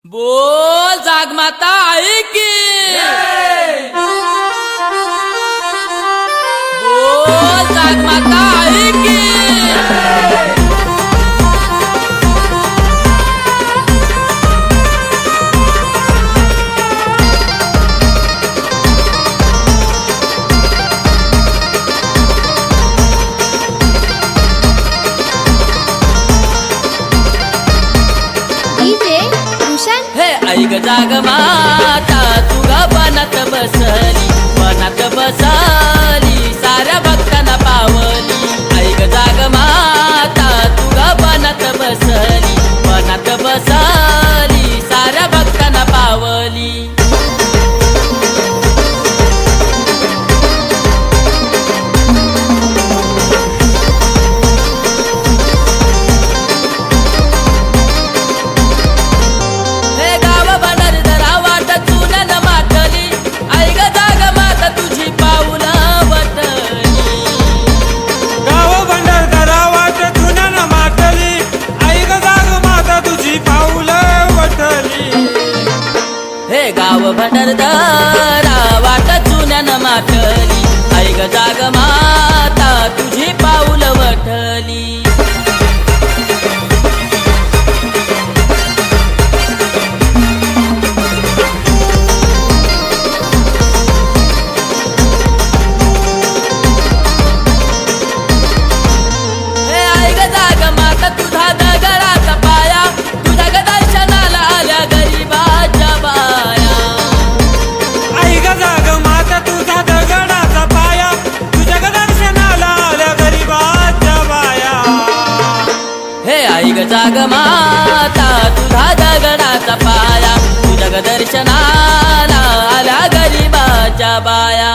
बोल जागमाता आई की बोल जागमाता आई की हे ऐक जाग माता तुगा बनात बसली साऱ्या भक्तांना पावली। ऐक जाग माता तुगा बनात बसली साऱ्या भक्तांना पावली। गाव भंडारदरा वाट चुन्यानं माटली ऐक जाग माता तुझी पाऊल वठली। ऐक जाग माता तुझा दगडाचा पाया तुझ्या दर्शनाला आल्या गरीबाच्या बाया। ऐक जाग माता तुझा दगडाचा पाया तुझ्या दर्शनाला आल्या गरीबाच्या बाया। हे ऐक जाग माता तुझा दगडाचा पाया तुझ्या दर्शनाला आल्या गरीबाच्या बाया।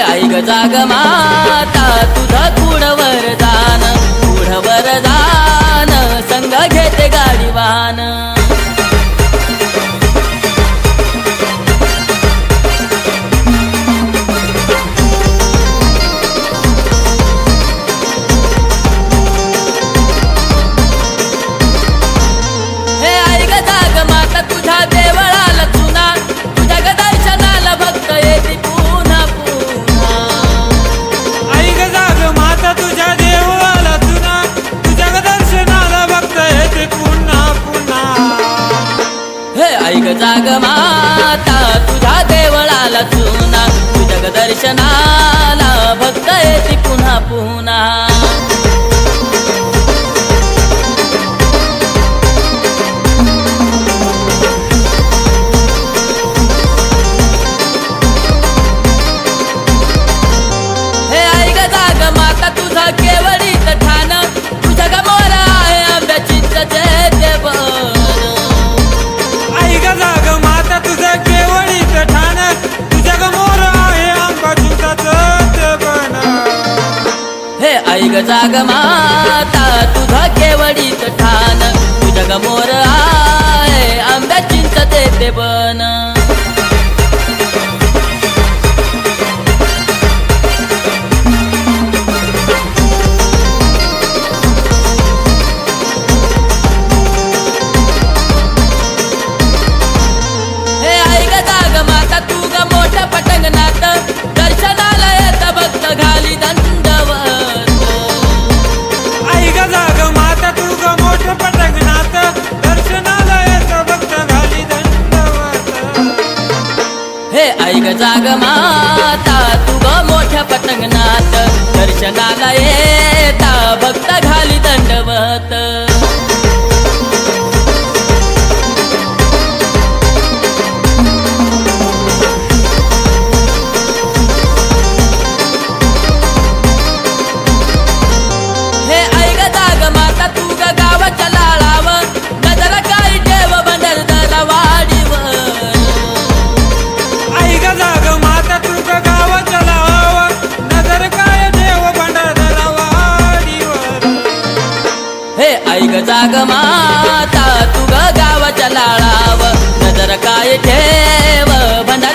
ऐक जाग माता तुझा कुडवर जान संग घेते गाडीवान। हे ऐक जाग माता तुझ्या देवळाला चुना तुझ्या दर्शनाला भक्त येते पुन्हा पुन्हा। ऐक जाग माता तुझ्या देवळाला चुना तुझ्या दर्शनाला भक्त येते पुन्हा पुन्हा। हे ऐक जाग माता तुझ्या देवळाला चुना तुझ्या दर्शनाला भक्त येते पुन्हा पुन्हा। हे ऐक जाग माता तुझा केवळीत ठाण तुझ्या गमोर आहे आंब्या चिंचेचे बन। ऐक जाग माता तुझा केवळीत ठाण तुझ्या गमोर आहे आंबा चिंचाचं बन। हे ऐक जाग माता तुझा केवळीत ठाण तुझ्या गमोर आहे आंब्या चिंचेचे बन। मोठ्या पटंगणात दर्शनाला येत भक्त घाली दंडवत। ऐक जाग माता तुझा मोठ्या पटंगणात दर्शनाला येत भक्त घाली दंडवत। हे ऐक जाग माता तुझा मोठ्या पटंगणात दर्शनाला येता भक्त घाली दंडवत। हे ऐक जाग माता तुझ्या गावाच्या लाळाव गजरा काय ठेव भंडारदरा वाडीवर। हे आई ग जाग माता तू ग गावाच्या लाळाव नजर काय ठेव भंडार